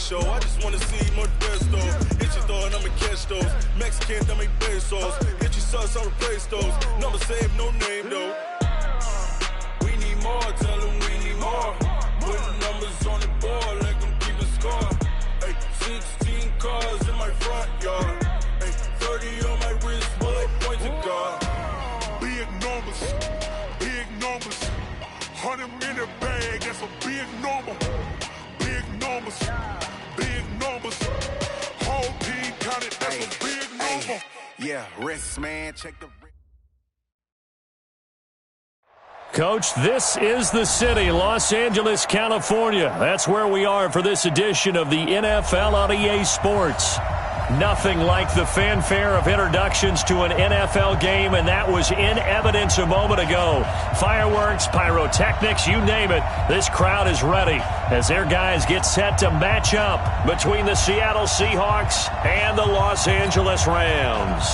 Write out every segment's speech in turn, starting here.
show. I just wanna see more Modesto. Hit your throw and I'ma catch those. Mexican, that make pesos. Hit your sauce, I'll replace those. Number save, no name though. We need more, tell them we need more. Putting numbers on the board, like I'm keeping score. Ay, 16 cars in my front yard. Ay, 30 on my wrist, bullet point to God. Big numbers, big numbers. 100 in the bag, that's a big number. Big numbers, big numbers. Whole team counted, that's a big number. Yeah, wrist, man, check the... Coach, this is the city, Los Angeles, California. That's where we are for this edition of the NFL on EA Sports. Nothing like the fanfare of introductions to an NFL game, and that was in evidence a moment ago. Fireworks, pyrotechnics, you name it. This crowd is ready as their guys get set to match up between the Seattle Seahawks and the Los Angeles Rams.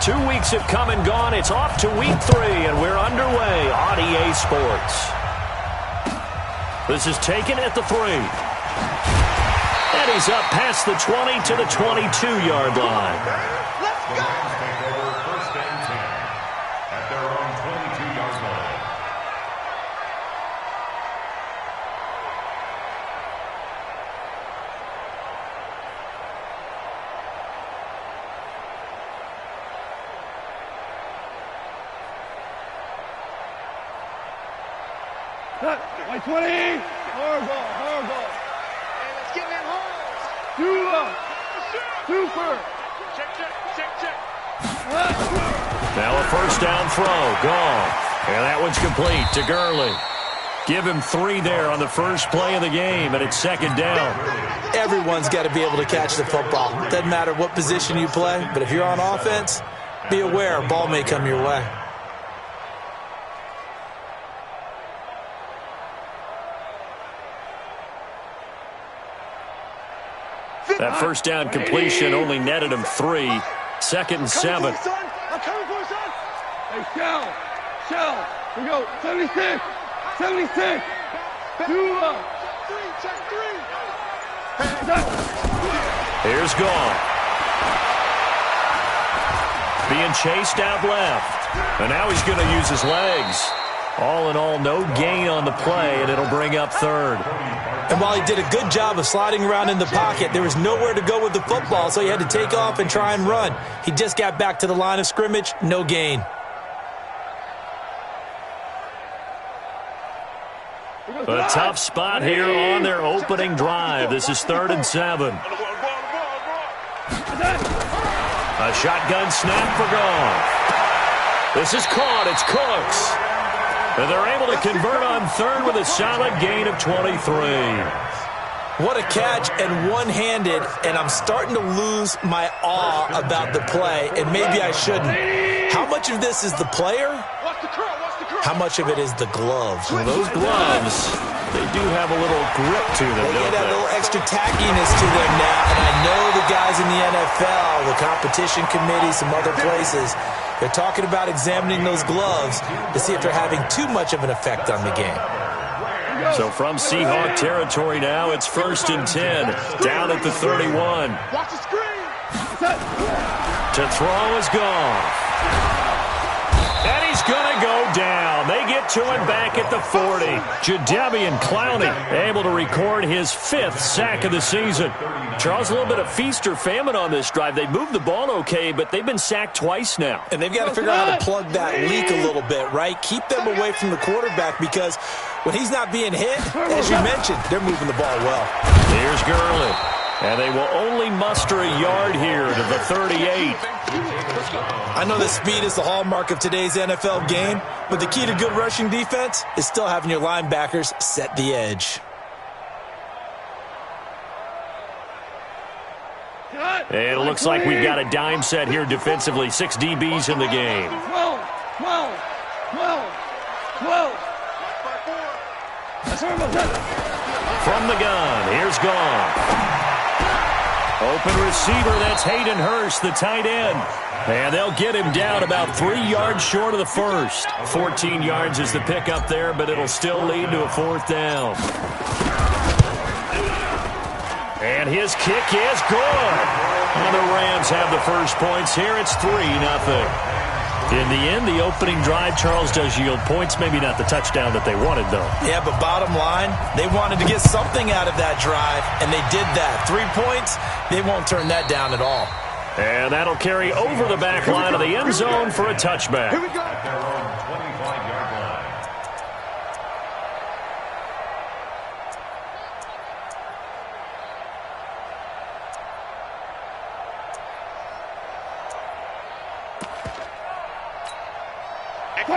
2 weeks have come and gone. It's off to week 3, and we're underway on EA Sports. This is taken at the 3. And he's up past the 20 to the 22-yard line. Let's go! Take over first and 10 at their own 22-yard line. Like 20, horrible. Hey, let's get in holes. Super. Check. Now a first down throw, gone. And that one's complete to Gurley. Give him 3 there on the first play of the game, and it's second down. Everyone's got to be able to catch the football. Doesn't matter what position you play, but if you're on offense, be aware a ball may come your way. That first down completion only netted him 3. Second and 7. I'm coming for you, son. Hey, Shell. We go. 76. 2 up. Check 3. Here's Gone. Being chased out left. And now he's going to use his legs. All in all, no gain on the play, and it'll bring up 3rd. And while he did a good job of sliding around in the pocket, there was nowhere to go with the football, so he had to take off and try and run. He just got back to the line of scrimmage, no gain. A tough spot here on their opening drive. This is 3rd and 7. A shotgun snap for Goff. This is caught. It's Cooks. And they're able to convert on 3rd with a solid gain of 23. What a catch and one-handed, and I'm starting to lose my awe about the play, and maybe I shouldn't. How much of this is the player? How much of it is the gloves? Well, those gloves, they do have a little grip to them, They don't get a they? little extra tackiness to them now, and I know the guys in the NFL, the competition committee, some other places, they're talking about examining those gloves to see if they're having too much of an effect on the game. So from Seahawk territory now, it's 1st and 10, down at the 31. Watch the screen. To throw is Goff. And he's going to go down. They get to him back at the 40. Jadeveon Clowney able to record his 5th sack of the season. Charles, a little bit of feast or famine on this drive. They moved the ball okay, but they've been sacked twice now. And they've got to figure out how to plug that leak a little bit, right? Keep them away from the quarterback because when he's not being hit, as you mentioned, they're moving the ball well. Here's Gurley. And they will only muster a yard here to the 38. I know that speed is the hallmark of today's NFL game, but the key to good rushing defense is still having your linebackers set the edge. And it looks like we've got a dime set here defensively. 6 DBs in the game. 12. From the gun, here's Goff. Open receiver, that's Hayden Hurst, the tight end. And they'll get him down about 3 yards short of the first. 14 yards is the pickup there, but it'll still lead to a 4th down. And his kick is good. And the Rams have the first points here. It's 3-0. In the end, the opening drive, Charles, does yield points. Maybe not the touchdown that they wanted, though. Yeah, but bottom line, they wanted to get something out of that drive, and they did that. 3 points, they won't turn that down at all. And that'll carry over the back line of the end zone for a touchback. At their own 25-yard line.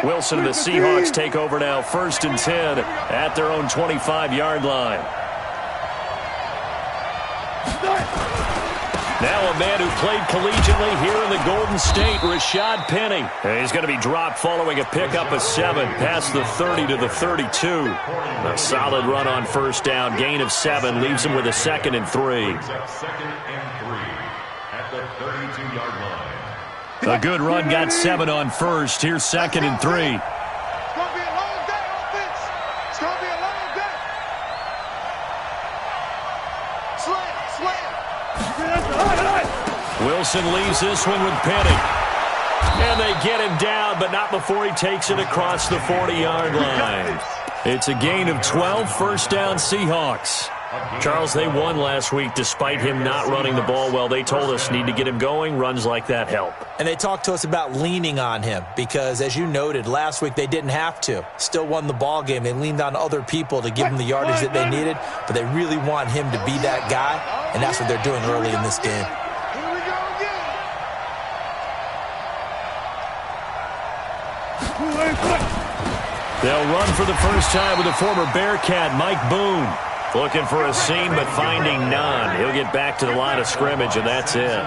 Wilson and the Seahawks take over now, 1st and 10 at their own 25-yard line. Now a man who played collegiately here in the Golden State, Rashad Penny. And he's going to be dropped following a pickup of 7, past the 30 to the 32. A solid run on 1st down, gain of 7, leaves him with a 2nd and 3. 2nd and 3 at the 32-yard line. A good run, got 7 on 1st. Here's 2nd and 3. It's going to be a long day, offense. It's going to be a long day. Slam. Wilson leaves this one with Penny. And they get him down, but not before he takes it across the 40-yard line. It's a gain of 12, 1st down Seahawks. Charles, they won last week despite him not running the ball well. They told us need to get him going. Runs like that help. And they talked to us about leaning on him because, as you noted, last week they didn't have to. Still won the ball game. They leaned on other people to give them the yardage that they needed, but they really want him to be that guy, and that's what they're doing early in this game. Here we go again. They'll run for the first time with the former Bearcat, Mike Boone. Looking for a seam, but finding none. He'll get back to the line of scrimmage, and that's it.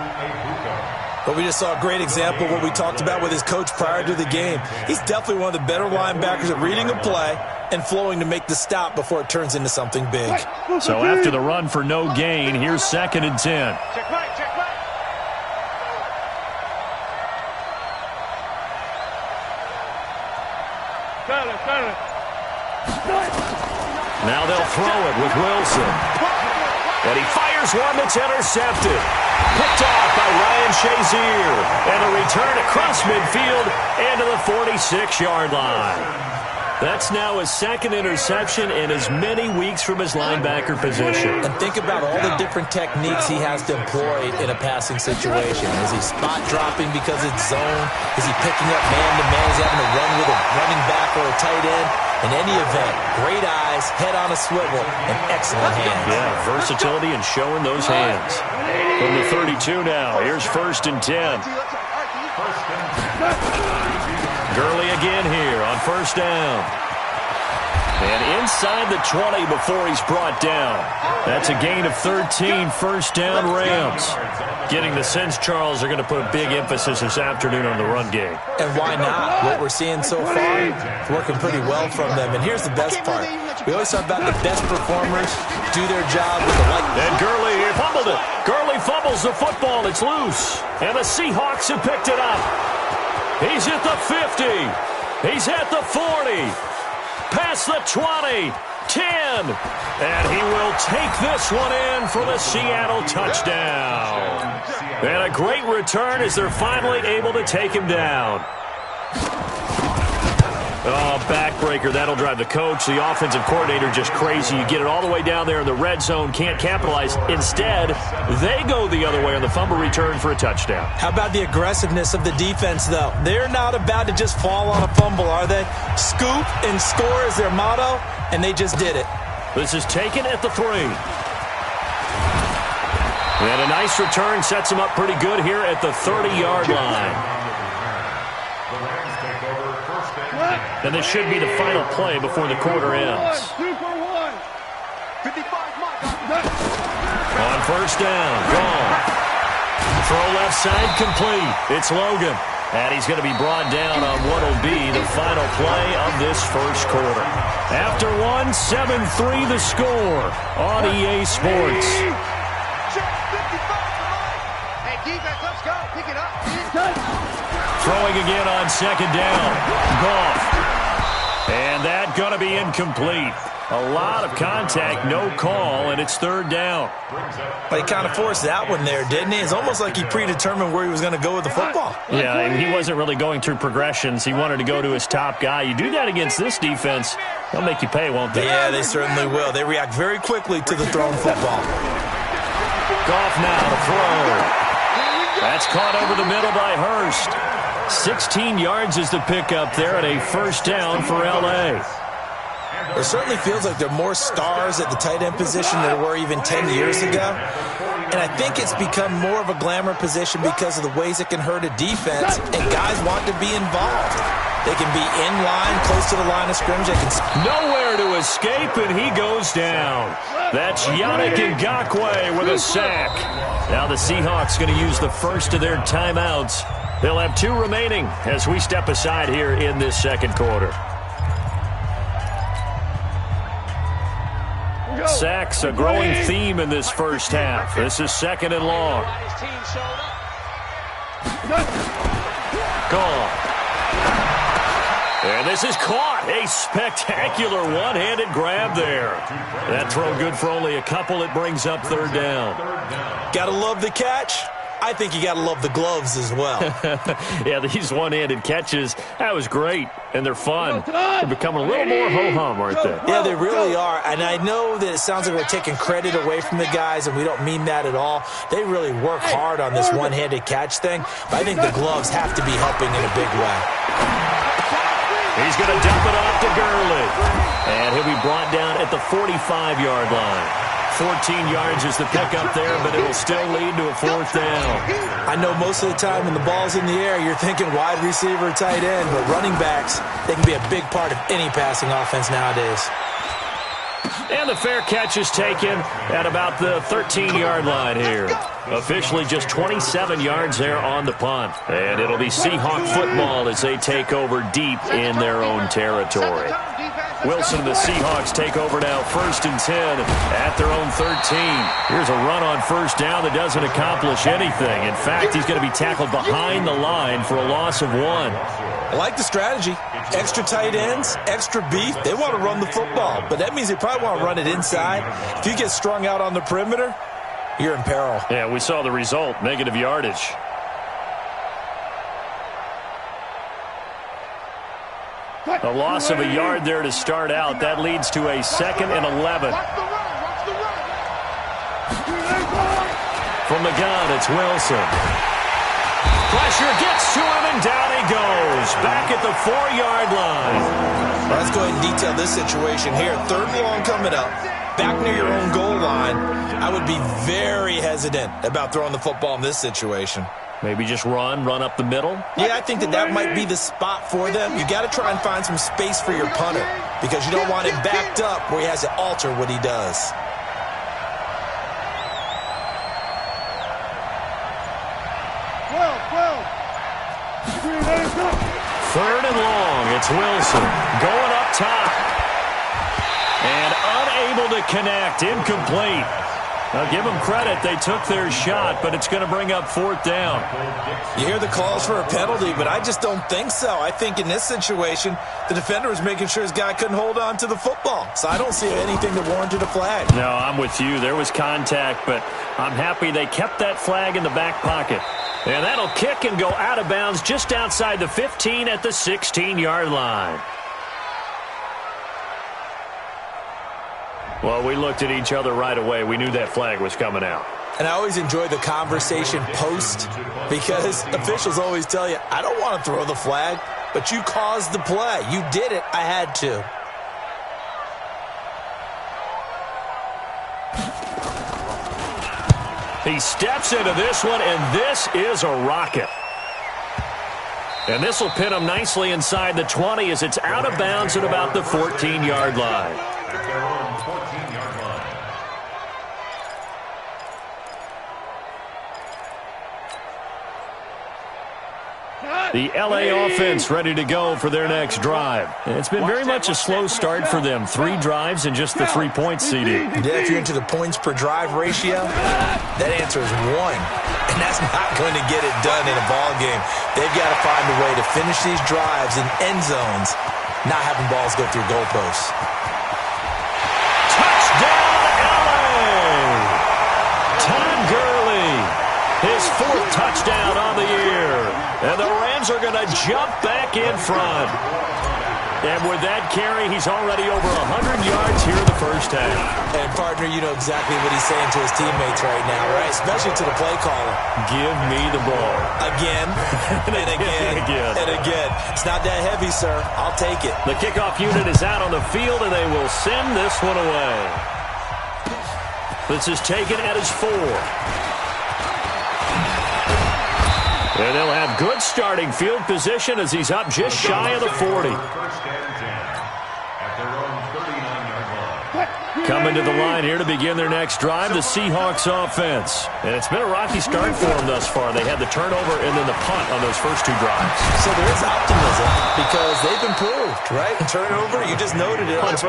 But we just saw a great example of what we talked about with his coach prior to the game. He's definitely one of the better linebackers at reading a play and flowing to make the stop before it turns into something big. So after the run for no gain, here's 2nd and 10. Check right. Now they'll throw it with Wilson. And he fires one that's intercepted. Picked off by Ryan Shazier. And a return across midfield and to the 46-yard line. That's now his 2nd interception in as many weeks from his linebacker position. And think about all the different techniques he has to employ in a passing situation. Is he spot dropping because it's zone? Is he picking up man-to-man? Is he having to run with a running back or a tight end? In any event, great eyes, head on a swivel, and excellent hands. Yeah, versatility and showing those hands. From the 32 now, here's 1st and 10. Gurley again here on 1st down. And inside the 20 before he's brought down. That's a gain of 13, 1st down Rams. Getting the sense, Charles, are going to put a big emphasis this afternoon on the run game. And why not? What we're seeing so far, it's working pretty well from them. And here's the best part. We always talk about the best performers do their job with the light. And Gurley fumbled it. Gurley fumbles the football. It's loose. And the Seahawks have picked it up. He's at the 50. He's at the 40. Past the 20. 10. And he will take this one in for the Seattle touchdown. And a great return as they're finally able to take him down. Oh, backbreaker. That'll drive the coach, the offensive coordinator, just crazy. You get it all the way down there in the red zone, can't capitalize. Instead, they go the other way on the fumble return for a touchdown. How about the aggressiveness of the defense, though? They're not about to just fall on a fumble, are they? Scoop and score is their motto, and they just did it. This is taken at the 3. And a nice return sets them up pretty good here at the 30-yard line. And this should be the final play before the quarter ends. 2 for 1. 55 miles. On 1st down, gone. Throw left side complete. It's Logan. And he's going to be brought down on what will be the final play of this first quarter. After one, 7-3 the score on EA Sports. Check 55. Throwing again on second down. Goff. And that going to be incomplete. A lot of contact, no call, and it's third down. But he kind of forced that one there, didn't he? It's almost like he predetermined where he was going to go with the football. Yeah, and he wasn't really going through progressions. He wanted to go to his top guy. You do that against this defense, they'll make you pay, won't they? Yeah, they certainly will. They react very quickly to the thrown football. Goff now to throw. That's caught over the middle by Hurst. 16 yards is the pickup there at a first down for L.A. It certainly feels like there are more stars at the tight end position than there were even 10 years ago. And I think it's become more of a glamour position because of the ways it can hurt a defense, and guys want to be involved. They can be in line, close to the line of scrimmage. They can nowhere to escape, and he goes down. That's Yannick Ngakoue with a sack. Now the Seahawks going to use the first of their timeouts. They'll have 2 remaining as we step aside here in this second quarter. Sacks, a growing theme in this first half. This is second and long. Gone. And this is caught. A spectacular one-handed grab there. That throw good for only a couple. It brings up third down. Gotta love the catch. I think you got to love the gloves as well. Yeah, these one-handed catches, that was great, and they're fun. They're becoming a little more ho-hum, aren't they? Yeah, they really are, and I know that it sounds like we're taking credit away from the guys, and we don't mean that at all. They really work hard on this one-handed catch thing, but I think the gloves have to be helping in a big way. He's going to dump it off to Gurley, and he'll be brought down at the 45-yard line. 14 yards is the pickup there, but it'll still lead to a fourth down. I know most of the time when the ball's in the air, you're thinking wide receiver, tight end, but running backs, they can be a big part of any passing offense nowadays. And the fair catch is taken at about the 13-yard line here. Officially just 27 yards there on the punt. And it'll be Seahawk football as they take over deep in their own territory. Wilson and the Seahawks take over now, 1st and 10 at their own 13. Here's a run on first down that doesn't accomplish anything. In fact, he's going to be tackled behind the line for a loss of 1. I like the strategy. Extra tight ends, extra beef. They want to run the football, but that means they probably want to run it inside. If you get strung out on the perimeter, you're in peril. Yeah, we saw the result, negative yardage. A loss of a yard there to start out. That leads to a 2nd and 11. From the gun, it's Wilson. Pressure gets to him, and down he goes. Back at the 4-yard line. Well, let's go ahead and detail this situation here. 3rd and long coming up. Back near your own goal line. I would be very hesitant about throwing the football in this situation. Maybe just run up the middle? Yeah, I think that might be the spot for them. You got to try and find some space for your punter because you don't want him backed up where he has to alter what he does. Third and long. It's Wilson going up top. And unable to connect. Incomplete. I'll give them credit. They took their shot, but it's going to bring up 4th down. You hear the calls for a penalty, but I just don't think so. I think in this situation, the defender was making sure his guy couldn't hold on to the football. So I don't see anything that warranted a flag. No, I'm with you. There was contact, but I'm happy they kept that flag in the back pocket. And that'll kick and go out of bounds just outside the 15 at the 16-yard line. Well, we looked at each other right away. We knew that flag was coming out. And I always enjoy the conversation post because officials always tell you, I don't want to throw the flag, but you caused the play. You did it. I had to. He steps into this one, and this is a rocket. And this will pin him nicely inside the 20 as it's out of bounds at about the 14-yard line. The L.A. offense ready to go for their next drive. It's been very much a slow start for them. 3 drives and just the 3 points, CD. Yeah, if you're into the points per drive ratio, that answer is 1. and that's not going to get it done in a ball game. They've got to find a way to finish these drives in end zones, not having balls go through goalposts. Touchdown, LA! Todd Gurley, his 4th touchdown on the year. And the Rams are going to jump back in front. And with that carry, he's already over 100 yards here in the first half. And, partner, you know exactly what he's saying to his teammates right now, right? Especially to the play caller. Give me the ball. Again, and again, and again. It's not that heavy, sir. I'll take it. The kickoff unit is out on the field, and they will send this one away. This is taken at his 4. And they'll have good starting field position as he's up just shy of the 40. Coming to the line here to begin their next drive, the Seahawks offense. And it's been a rocky start for them thus far. They had the turnover and then the punt on those first 2 drives. So there is optimism because they've improved, right? Turnover, you just noted it. Punt's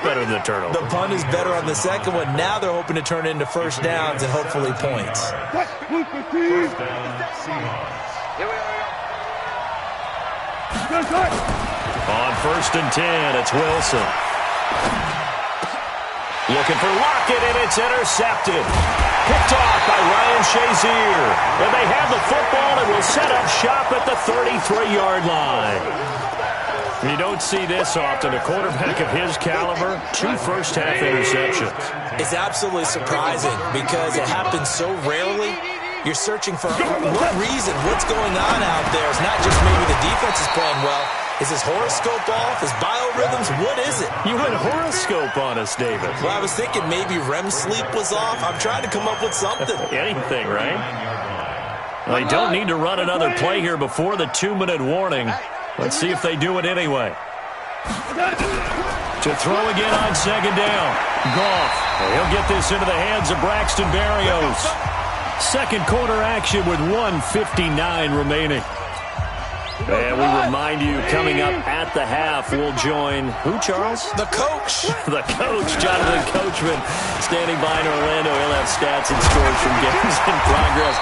better than the turnover. The punt is better on the second one. Now they're hoping to turn it into first downs and hopefully points. First down, Seahawks. On 1st and 10, it's Wilson. Looking for Lockett, and it's intercepted. Picked off by Ryan Shazier. And they have the football and will set up shop at the 33-yard line. You don't see this often. A quarterback of his caliber, 2 first-half interceptions. It's absolutely surprising because it happens so rarely. You're searching for what reason, what's going on out there. It's not just maybe the defense is playing well. Is his horoscope off? His biorhythms? What is it? You went horoscope on us, David. Well, I was thinking maybe REM sleep was off. I'm trying to come up with something. Anything, right? They don't need to run another play here before the 2-minute warning. Let's see if they do it anyway. To throw again on 2nd down. Goff. He'll get this into the hands of Braxton Berrios. Second quarter action with 1:59 remaining. And we remind you, coming up at the half, we'll join who, Charles? The coach. The coach, Jonathan Coachman, standing by in Orlando. He'll have stats and scores from games in progress,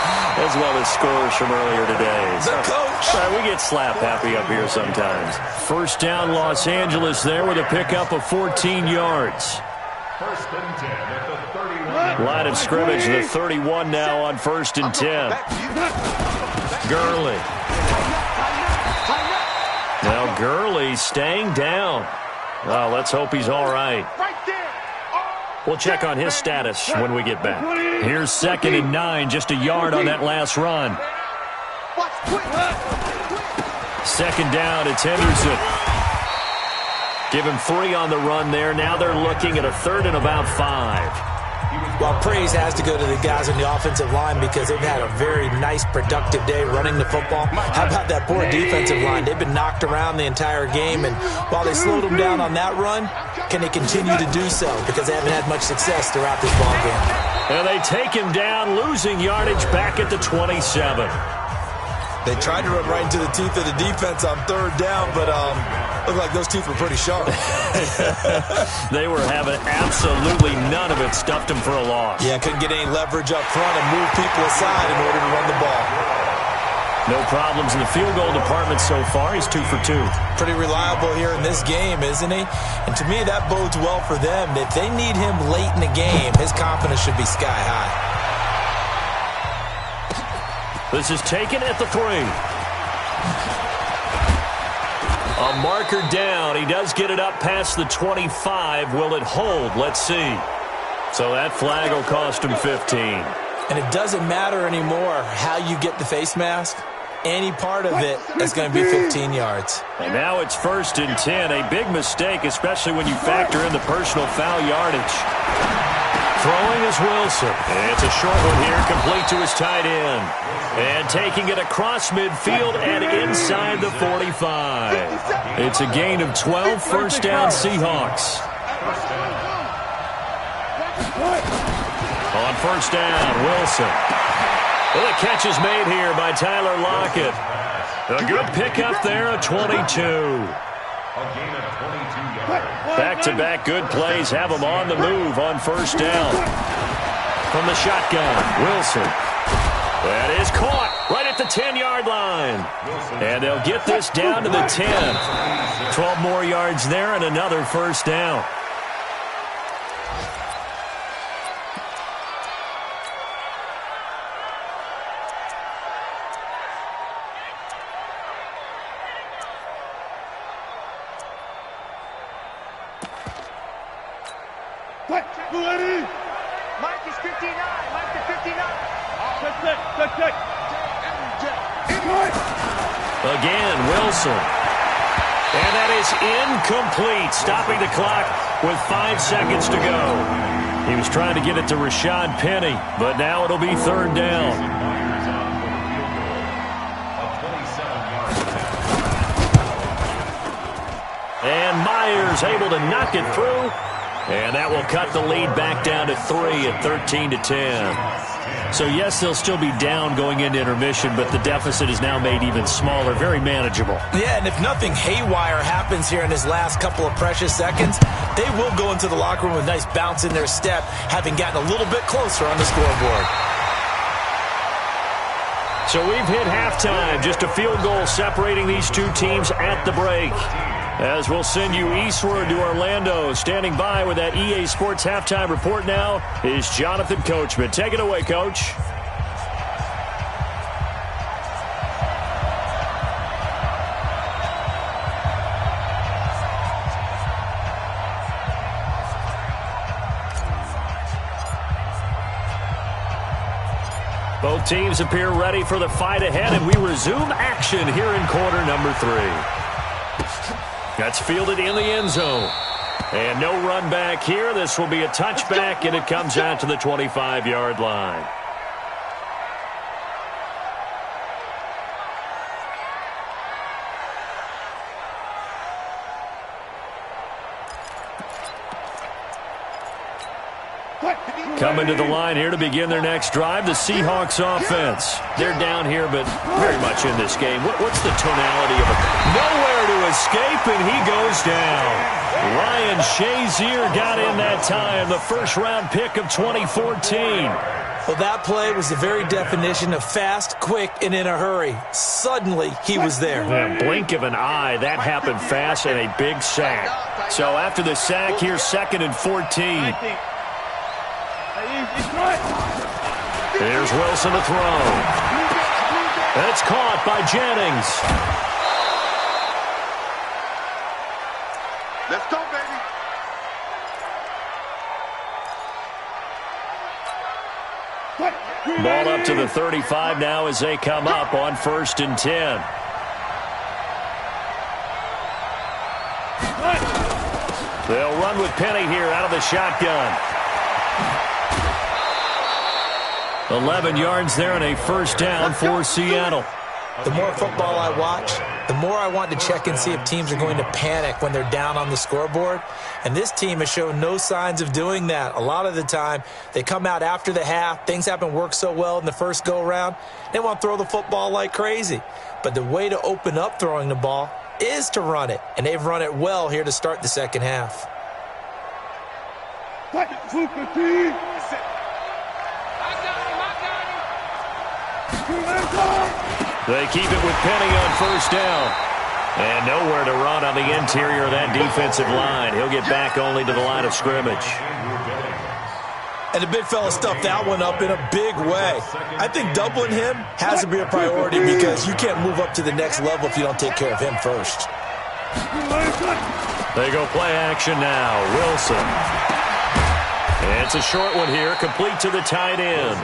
as well as scores from earlier today. The coach. Sorry, we get slap happy up here sometimes. First down, Los Angeles there with a pickup of 14 yards. First and 10 at the 31. Line of scrimmage, the 31 now on 1st and 10. Gurley. Now Gurley staying down. Well, let's hope he's all right. We'll check on his status when we get back. Here's 2nd and 9, just a yard on that last run. 2nd down, it's Henderson. Give him 3 on the run there. Now they're looking at a 3rd and about 5. Well, praise has to go to the guys on the offensive line because they've had a very nice, productive day running the football. How about that poor defensive line? They've been knocked around the entire game, and while they slowed them down on that run, can they continue to do so? Because they haven't had much success throughout this ball game. And they take him down, losing yardage back at the 27. They tried to run right into the teeth of the defense on 3rd down, but looked like those teeth were pretty sharp. They were having absolutely none of it. Stuffed him for a loss. Yeah, couldn't get any leverage up front and move people aside in order to run the ball. No problems in the field goal department so far. He's 2 for 2. Pretty reliable here in this game, isn't he? And to me, that bodes well for them. If they need him late in the game, his confidence should be sky high. This is taken at the 3. A marker down. He does get it up past the 25. Will it hold? Let's see. So that flag will cost him 15. And it doesn't matter anymore how you get the face mask. Any part of it is going to be 15 yards. And now it's 1st and 10. A big mistake, especially when you factor in the personal foul yardage. Throwing is Wilson. And it's a short one here, complete to his tight end. And taking it across midfield and inside the 45. It's a gain of 12, first down Seahawks. On 1st down, Wilson. Well, the catch is made here by Tyler Lockett. A good pickup there, a 22. Back-to-back good plays have him on the move on 1st down. From the shotgun, Wilson. That is caught right at the 10-yard line. And they'll get this down to the 10. 12 more yards there and another first down. Mike is 59. Mike is 59. Check. Again, Wilson. And that is incomplete, stopping the clock with 5 seconds to go. He was trying to get it to Rashad Penny, but now it'll be third down. And Myers able to knock it through. And that will cut the lead back down to 3 at 13-10. So, yes, they'll still be down going into intermission, but the deficit is now made even smaller, very manageable. Yeah, and if nothing haywire happens here in his last couple of precious seconds, they will go into the locker room with a nice bounce in their step, having gotten a little bit closer on the scoreboard. So we've hit halftime, just a field goal separating these two teams at the break. As we'll send you eastward to Orlando. Standing by with that EA Sports halftime report now is Jonathan Coachman. Take it away, Coach. Both teams appear ready for the fight ahead, and we resume action here in quarter number 3. That's fielded in the end zone. And no run back here. This will be a touchback, and it comes out to the 25-yard line. Coming to the line here to begin their next drive, the Seahawks offense. They're down here, but very much in this game. What's the tonality of it? Nowhere to escape, and he goes down. Ryan Shazier got in that time, the first-round pick of 2014. Well, that play was the very definition of fast, quick, and in a hurry. Suddenly, he was there. Yeah, blink of an eye, that happened fast, and a big sack. So after the sack, here's 2nd and 14. Here's Wilson to throw. That's caught by Jennings. Let's go, baby. Ball up to the 35 now as they come up on 1st and 10. They'll run with Penny here out of the shotgun. 11 yards there and a first down for Seattle. The more football I watch, the more I want to check and see if teams are going to panic when they're down on the scoreboard. And this team has shown no signs of doing that. A lot of the time, they come out after the half. Things haven't worked so well in the first go-around. They want to throw the football like crazy. But the way to open up throwing the ball is to run it. And they've run it well here to start the second half. They keep it with Penny on first down. And nowhere to run on the interior of that defensive line. He'll get back only to the line of scrimmage. And the big fella stuffed that one up in a big way. I think doubling him has to be a priority because you can't move up to the next level if you don't take care of him first. They go play action now. Wilson. And it's a short one here, complete to the tight end.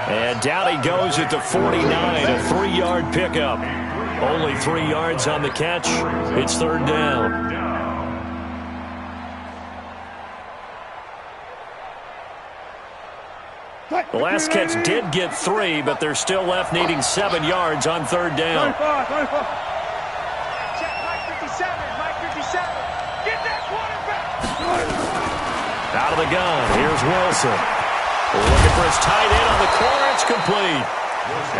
And down he goes at the 49, a 3-yard pickup. Only 3 yards on the catch. It's third down. The last catch did get 3, but they're still left needing 7 yards on third down. Check Mike 57, Mike 57. Get that quarterback. Out of the gun, here's Wilson. Looking for his tight end on the corner, it's complete.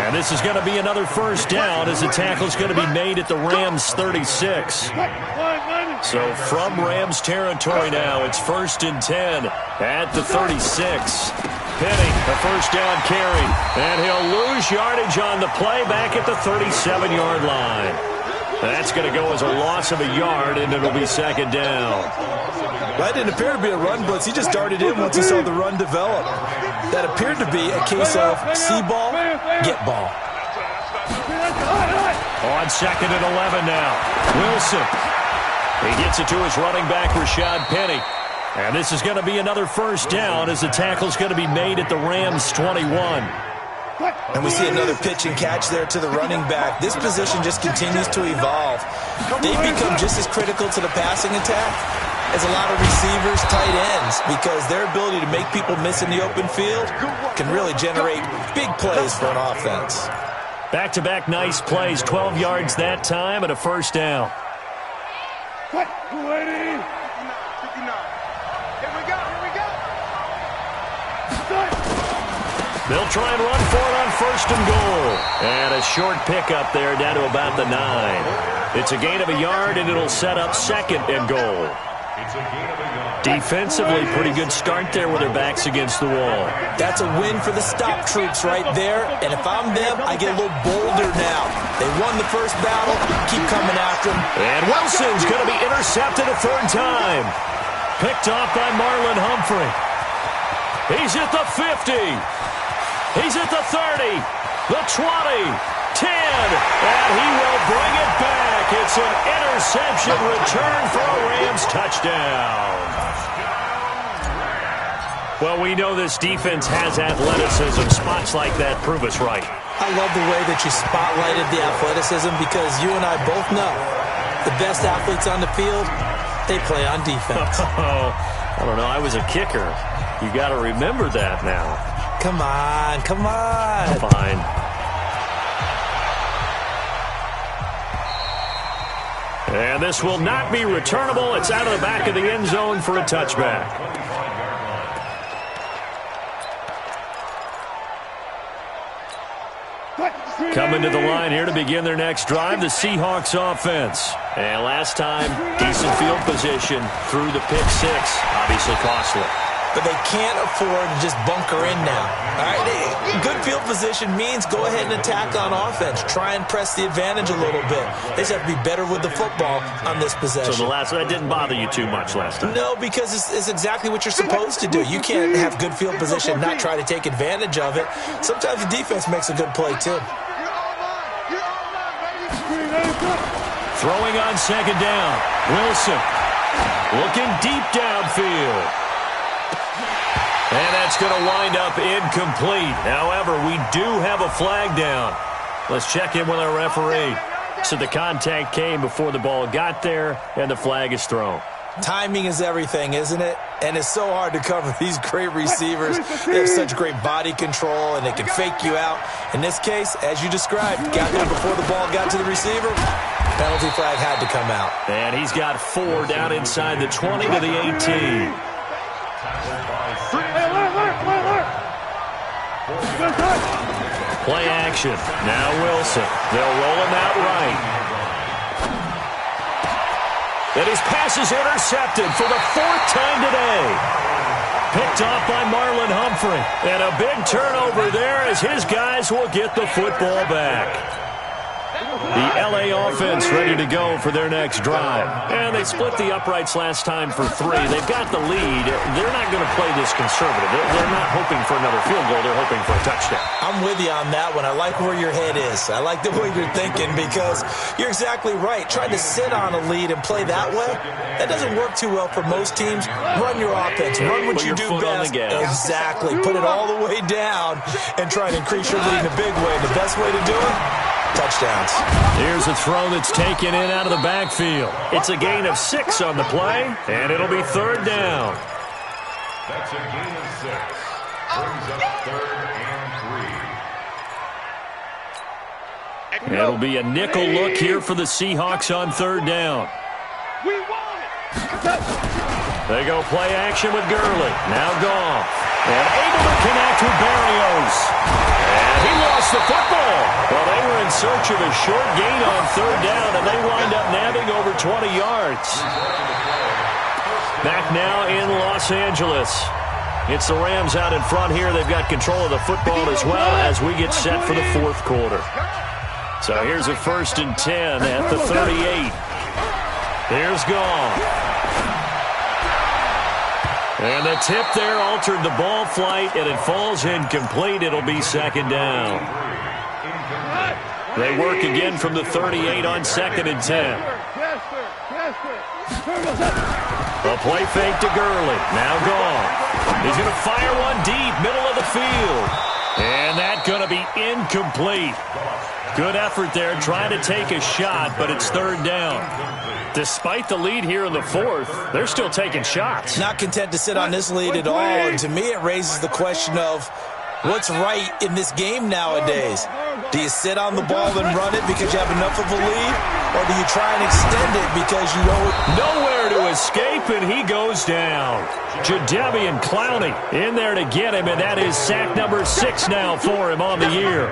And this is going to be another first down as the tackle is going to be made at the Rams 36. So from Rams territory now, it's 1st and 10 at the 36. Penny, the first down carry. And he'll lose yardage on the play back at the 37-yard line. That's going to go as a loss of a yard, and it'll be second down. That didn't appear to be a run blitz. He just darted in once he saw the run develop. That appeared to be a case of see ball, get ball. On second and 11 now. Wilson. He gets it to his running back, Rashad Penny. And this is going to be another first down as the tackle's going to be made at the Rams' 21. And we see another pitch and catch there to the running back. This position just continues to evolve. They've become just as critical to the passing attack as a lot of receivers, tight ends, because their ability to make people miss in the open field can really generate big plays for an offense. Back-to-back nice plays, 12 yards that time and a first down. They'll try and run for it on first and goal. And a short pickup there down to about the 9. It's a gain of a yard, and it'll set up second and goal. Defensively, pretty good start there with their backs against the wall. That's a win for the stop troops right there. And if I'm them, I get a little bolder now. They won the first battle. Keep coming after them. And Wilson's going to be intercepted a third time. Picked off by Marlon Humphrey. He's at the 50. He's at the 30, the 20, 10, and he will bring it back. It's an interception return for a Rams touchdown. Well, we know this defense has athleticism. Spots like that prove us right. I love the way that you spotlighted the athleticism because you and I both know the best athletes on the field, they play on defense. Oh, I don't know. I was a kicker. You got to remember that now. Come on, come on. Fine. And this will not be returnable. It's out of the back of the end zone for a touchback. Coming to the line here to begin their next drive, the Seahawks offense. And last time, decent field position through the pick six. Obviously costly. But they can't afford to just bunker in now. All right, good field position means go ahead and attack on offense. Try and press the advantage a little bit. They just have to be better with the football on this possession. So that didn't bother you too much last time? No, because it's exactly what you're supposed to do. You can't have good field position and not try to take advantage of it. Sometimes the defense makes a good play, too. Throwing on second down. Wilson looking deep downfield. And that's going to wind up incomplete. However, we do have a flag down. Let's check in with our referee. So the contact came before the ball got there, and the flag is thrown. Timing is everything, isn't it? And it's so hard to cover these great receivers. They have such great body control, and they can fake you out. In this case, as you described, got there before the ball got to the receiver. Penalty flag had to come out. And he's got 4 down inside the 20 to the 18. Play action. Now Wilson. They'll roll him out right. And his pass is intercepted for the 4th time today. Picked off by Marlon Humphrey. And a big turnover there as his guys will get the football back. The L.A. offense ready to go for their next drive. And they split the uprights last time for 3. They've got the lead. They're not going to play this conservative. They're not hoping for another field goal. They're hoping for a touchdown. I'm with you on that one. I like where your head is. I like the way you're thinking because you're exactly right. Trying to sit on a lead and play that way, that doesn't work too well for most teams. Run your offense. Run what you do best. Exactly. Put it all the way down and try and increase your lead in a big way. The best way to do it? Touchdowns. Here's a throw that's taken in out of the backfield. It's a gain of 6 on the play, and it'll be 3rd down. That's a gain of 6. Brings up 3rd and 3. It'll be a nickel look here for the Seahawks on 3rd down. We want it. They go play action with Gurley. Now Goff. And able to connect with Berrios. And he lost the football. Well, they were in search of a short gain on 3rd down, and they wind up nabbing over 20 yards. Back now in Los Angeles. It's the Rams out in front here. They've got control of the football as well as we get set for the fourth quarter. So here's a 1st and 10 at the 38. Here's Goff. And the tip there altered the ball flight, and it falls incomplete. It'll be 2nd down. They work again from the 38 on 2nd and 10. A play fake to Gurley. Now Goff. He's going to fire one deep, middle of the field. And that's going to be incomplete. Good effort there, trying to take a shot, but it's 3rd down. Despite the lead here in the 4th, they're still taking shots. Not content to sit on this lead at all. And to me, it raises the question of what's right in this game nowadays. Do you sit on the ball and run it because you have enough of a lead? Or do you try and extend it because you know nowhere to escape, and he goes down. Jadeveon Clowney in there to get him, and that is sack number 6 now for him on the year.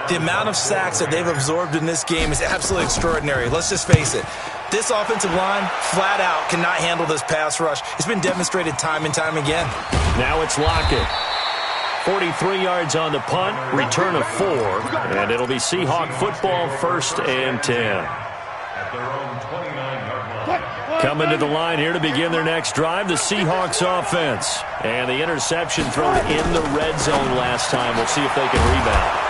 The amount of sacks that they've absorbed in this game is absolutely extraordinary. Let's just face it. This offensive line, flat out, cannot handle this pass rush. It's been demonstrated time and time again. Now it's Lockett. 43 yards on the punt, return of 4, and it'll be Seahawk football, 1st and 10. Coming to the line here to begin their next drive, the Seahawks offense. And the interception thrown in the red zone last time. We'll see if they can rebound.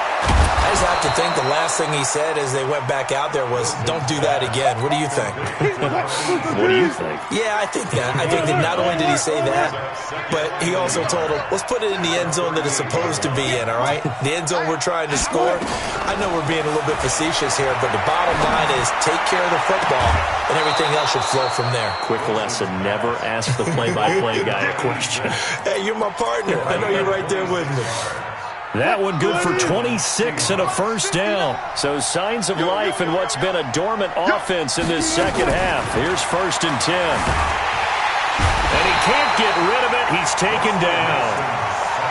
I just have to think the last thing he said as they went back out there was, don't do that again. What do you think? What do you think? Yeah, I think that. I think that not only did he say that, but he also told him, let's put it in the end zone that it's supposed to be in, all right? The end zone we're trying to score. I know we're being a little bit facetious here, but the bottom line is take care of the football, and everything else should flow from there. Quick lesson, never ask the play-by-play guy a question. Hey, you're my partner. I know you're right there with me. That one good for 26 and a 1st down. So signs of life in what's been a dormant offense in this second half. Here's 1st and 10. And he can't get rid of it. He's taken down.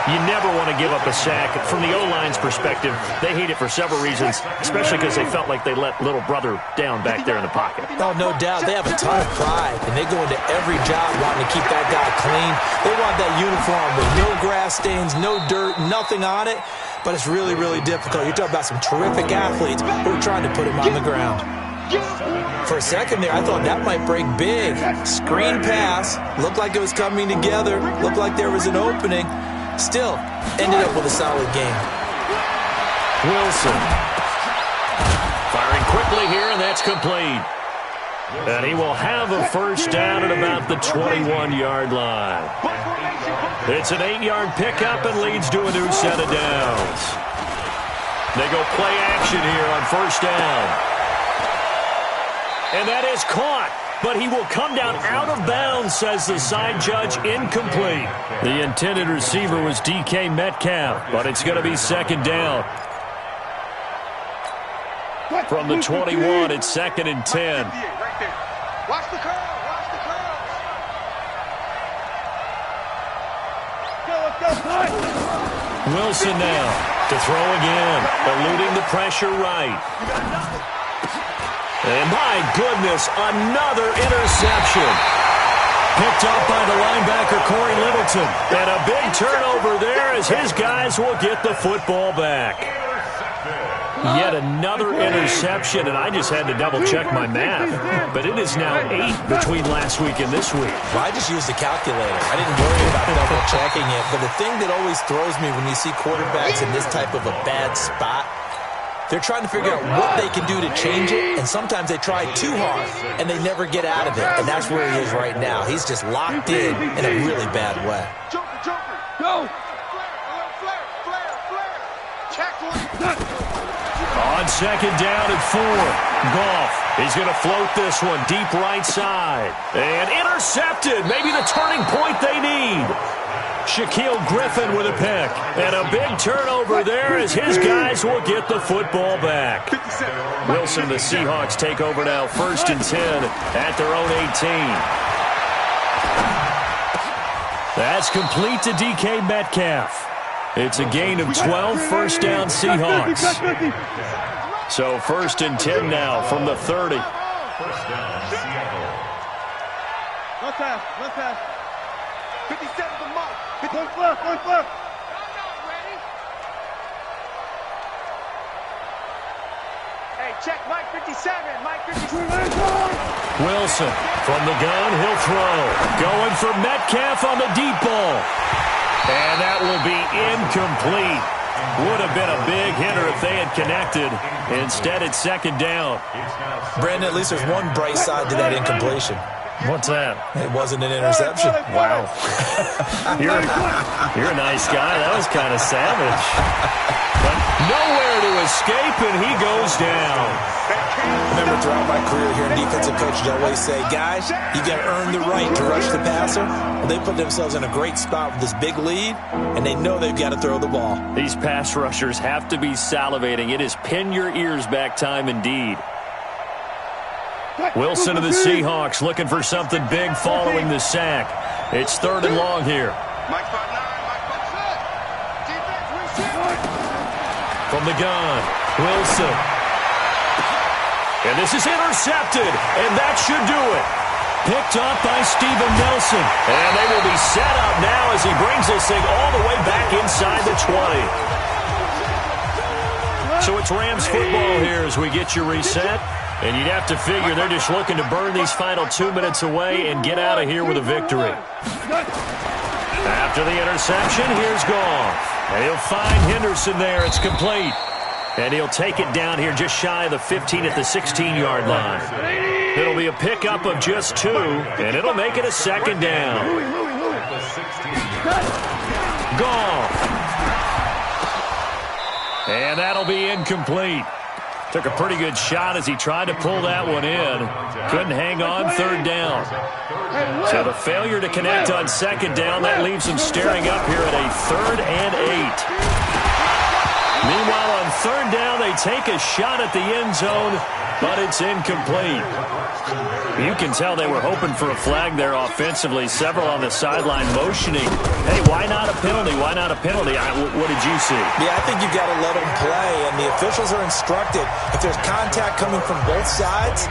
You never want to give up a sack. From the O-line's perspective, they hate it for several reasons, especially because they felt like they let little brother down back there in the pocket. Oh, no doubt. They have a ton of pride, and they go into every job wanting to keep that guy clean. They want that uniform with no grass stains, no dirt, nothing on it, but it's really, really difficult. You're talking about some terrific athletes who are trying to put him on the ground. For a second there, I thought that might break big. Screen pass, looked like it was coming together, looked like there was an opening. Still, ended up with a solid game. Wilson. Firing quickly here, and that's complete. And he will have a 1st down at about the 21-yard line. It's an 8-yard pickup and leads to a new set of downs. They go play action here on 1st down. And that is caught. But he will come down out of bounds, says the side judge, incomplete. The intended receiver was DK Metcalf, but it's going to be 2nd down. From the 21, it's 2nd and 10. Watch the curl, watch the curl. Wilson now to throw again, eluding the pressure right. And my goodness, another interception. Picked up by the linebacker, Corey Littleton. And a big turnover there as his guys will get the football back. Yet another interception, and I just had to double-check my math. But it is now 8 between last week and this week. Well, I just used a calculator. I didn't worry about double-checking it. But the thing that always throws me when you see quarterbacks in this type of a bad spot, they're trying to figure out what they can do to change it, and sometimes they try too hard, and they never get out of it. And that's where he is right now. He's just locked in a really bad way. Go! Flare! Check one! On 2nd down at 4, Goff. He's going to float this one deep right side. And intercepted. Maybe the turning point they need. Shaquille Griffin with a pick. And a big turnover there as his guys will get the football back. Wilson, the Seahawks take over now, 1st and 10 at their own 18. That's complete to DK Metcalf. It's a gain of 12, 1st down Seahawks. So 1st and 10 now from the 30. 1st down, Seattle. Left pass. 57 to Mike. One flip. Hey, check Mike 57. Mike 57. Wilson from the gun, he'll throw. Going for Metcalf on the deep ball. And that will be incomplete. Would have been a big hitter if they had connected. Instead, it's second down. Brandon, at least there's one bright side to that incompletion. What's that? It wasn't an interception. Wow. You're a nice guy. That was kind of savage. But nowhere to escape, and he goes down. I remember throughout my career here in defensive coaches, I always say, guys, you got to earn the right to rush the passer. Well, they put themselves in a great spot with this big lead, and they know they've got to throw the ball. These pass rushers have to be salivating. It is pin your ears back time indeed. Wilson of the Seahawks looking for something big following the sack. It's 3rd and long here. From the gun, Wilson. And this is intercepted, and that should do it. Picked up by Steven Nelson. And they will be set up now as he brings this thing all the way back inside the 20. So it's Rams football here as we get you reset. And you'd have to figure they're just looking to burn these final 2 minutes away and get out of here with a victory. After the interception, here's Goff. And he'll find Henderson there. It's complete. And he'll take it down here just shy of the 15 at the 16-yard line. It'll be a pickup of just 2, and it'll make it a second down. Goff. And that'll be incomplete. Took a pretty good shot as he tried to pull that one in. Couldn't hang on 3rd down. So the failure to connect on 2nd down, that leaves him staring up here at a 3rd and 8. Meanwhile, on 3rd down, they take a shot at the end zone, but it's incomplete. You can tell they were hoping for a flag there offensively. Several on the sideline motioning. Hey, why not a penalty? Why not a penalty? What did you see? Yeah, I think you've got to let them play, and the officials are instructed. If there's contact coming from both sides,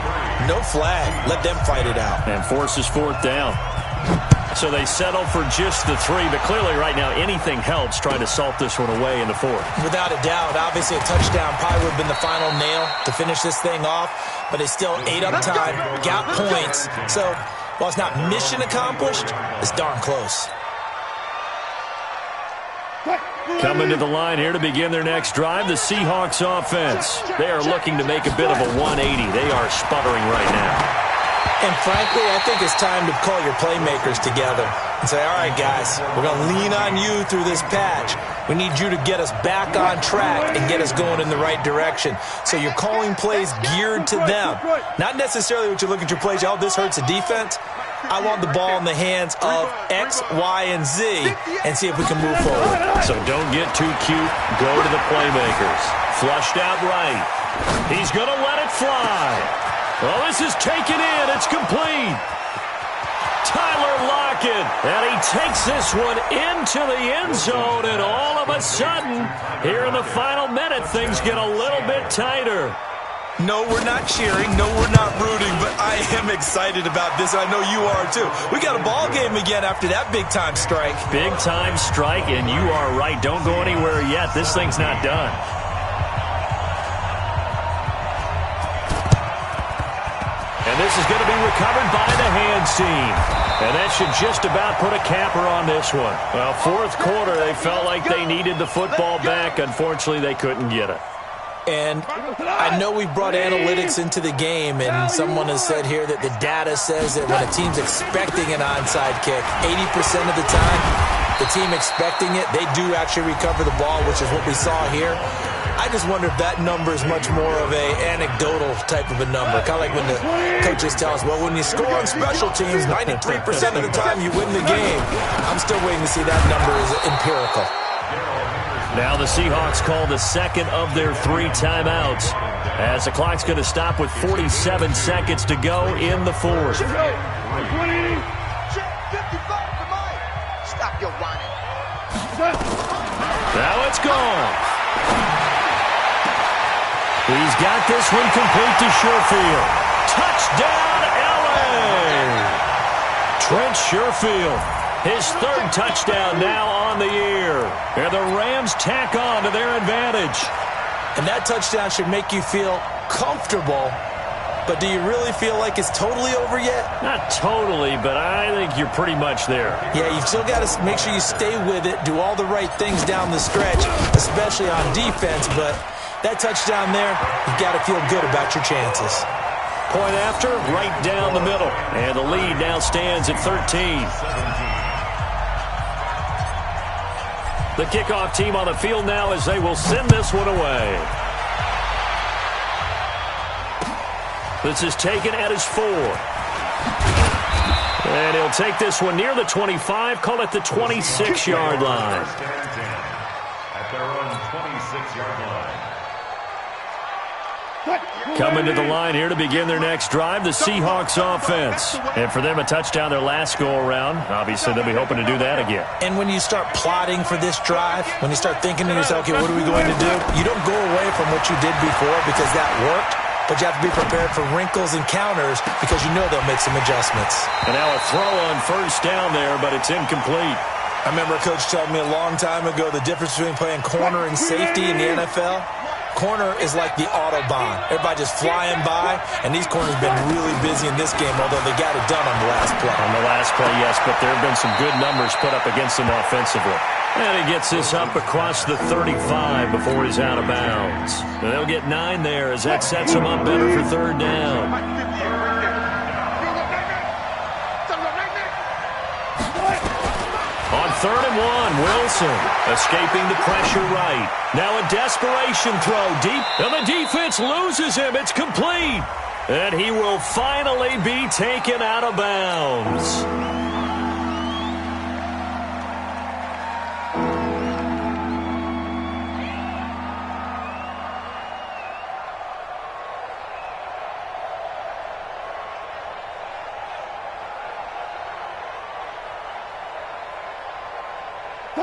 no flag. Let them fight it out. And forces 4th down. So they settle for just the 3, but clearly right now anything helps trying to salt this one away in the 4th. Without a doubt, obviously a touchdown probably would have been the final nail to finish this thing off, but it's still 8 up time, got points. So while it's not mission accomplished, it's darn close. Coming to the line here to begin their next drive, the Seahawks offense. They are looking to make a bit of a 180. They are sputtering right now. And frankly, I think it's time to call your playmakers together and say, all right, guys, we're going to lean on you through this patch. We need you to get us back on track and get us going in the right direction. So you're calling plays geared to them. Not necessarily what you look at your plays, oh, this hurts the defense. I want the ball in the hands of X, Y, and Z and see if we can move forward. So don't get too cute. Go to the playmakers. Flushed out right. He's going to let it fly. Well, this is taken in. It's complete. Tyler Lockett, and he takes this one into the end zone, and all of a sudden, here in the final minute, things get a little bit tighter. No, we're not cheering. No, we're not rooting, but I am excited about this. I know you are, too. We got a ball game again after that big-time strike. Big-time strike, and you are right. Don't go anywhere yet. This thing's not done. And this is going to be recovered by the hands team. And that should just about put a capper on this one. Well, 4th quarter, they felt like they needed the football back. Unfortunately, they couldn't get it. And I know we've brought analytics into the game, and someone has said here that the data says that when a team's expecting an onside kick, 80% of the time, the team expecting it, they do actually recover the ball, which is what we saw here. I just wonder if that number is much more of a anecdotal type of a number. Kind of like when the coaches tell us, well, when you score on special teams, 93% of the time you win the game. I'm still waiting to see that number is empirical. Now the Seahawks call the second of their 3 timeouts as the clock's going to stop with 47 seconds to go in the 4th. Stop your whining. Now it's gone. He's got this one complete to Sherfield. Touchdown, L.A. Trent Sherfield His third touchdown now on the year. And the Rams tack on to their advantage. And that touchdown should make you feel comfortable. But do you really feel like it's totally over yet? Not totally, but I think you're pretty much there. Yeah, you've still got to make sure you stay with it, do all the right things down the stretch, especially on defense. But that touchdown there, you've got to feel good about your chances. Point after, right down the middle. And the lead now stands at 13. The kickoff team on the field now as they will send this one away. This is taken at his 4. And he'll take this one near the 25, call it the 26-yard line. At their own 26-yard line. Coming to the line here to begin their next drive, the Seahawks offense. And for them, a touchdown their last go-around. Obviously, they'll be hoping to do that again. And when you start plotting for this drive, when you start thinking to yourself, okay, what are we going to do? You don't go away from what you did before because that worked, but you have to be prepared for wrinkles and counters because you know they'll make some adjustments. And now a throw on first down there, but it's incomplete. I remember a coach telling me a long time ago the difference between playing corner and safety in the NFL. Corner is like the Autobahn. Everybody just flying by, and these corners have been really busy in this game, although they got it done on the last play. On the last play, yes, but there have been some good numbers put up against them offensively. And he gets this up across the 35 before he's out of bounds. And they'll get 9 there as that sets them up better for third down. On 3rd and 1, Wilson escaping the pressure right. Now a desperation throw deep, and the defense loses him. It's complete. And he will finally be taken out of bounds.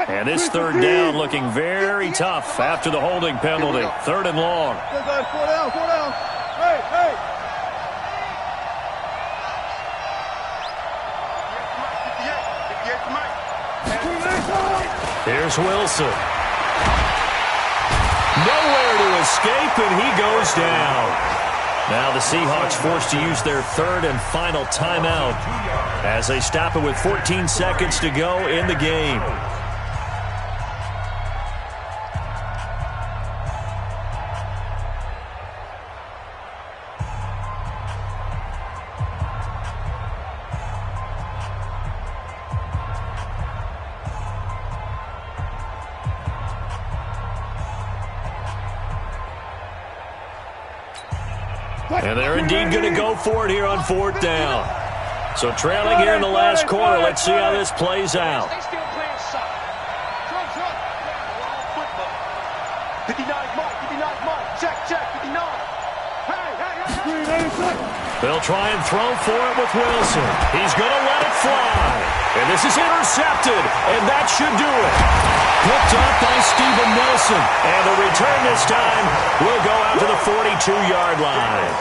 And this third down looking very tough after the holding penalty. 3rd and long. 4 down. Hey. Here's Wilson. Nowhere to escape, and he goes down. Now the Seahawks forced to use their 3rd and final timeout as they stop it with 14 seconds to go in the game. And they're indeed going to go for it here on 4th down. So trailing here in the last quarter, let's see how this plays out. 59 mark, check, 59. They'll try and throw for it with Wilson. He's going to let it fly. And this is intercepted, and that should do it. Picked up by Steven Nelson. And the return this time will go out to the 42-yard line.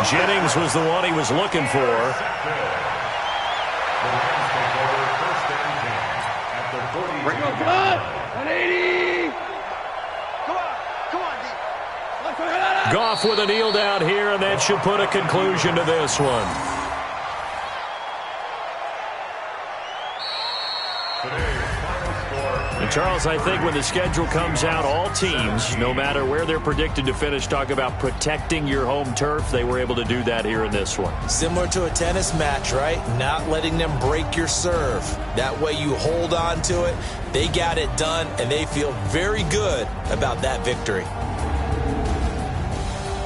Jennings was the one he was looking for. Bring up, cut! 180! Come on, D. Goff with a kneel down here, and that should put a conclusion to this one. And Charles, I think when the schedule comes out, all teams, no matter where they're predicted to finish, talk about protecting your home turf. They were able to do that here in this one. Similar to a tennis match, right? Not letting them break your serve. That way you hold on to it. They got it done, and they feel very good about that victory.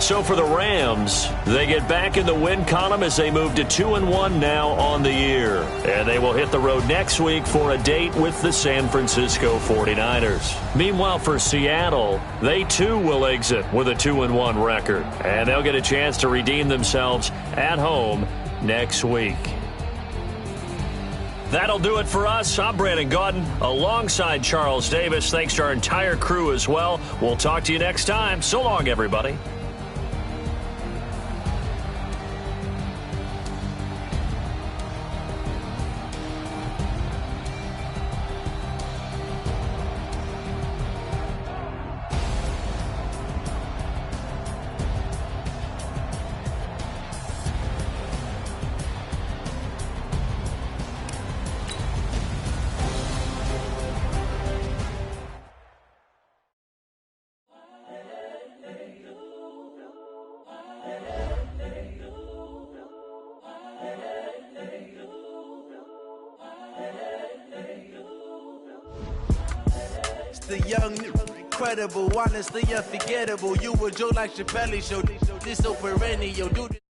So for the Rams, they get back in the win column as they move to 2-1 now on the year. And they will hit the road next week for a date with the San Francisco 49ers. Meanwhile, for Seattle, they too will exit with a 2-1 record. And they'll get a chance to redeem themselves at home next week. That'll do it for us. I'm Brandon Gaudin alongside Charles Davis. Thanks to our entire crew as well. We'll talk to you next time. So long, everybody. the young, incredible, honestly unforgettable. You a joke like Chappelle Show. This so perennial, dude.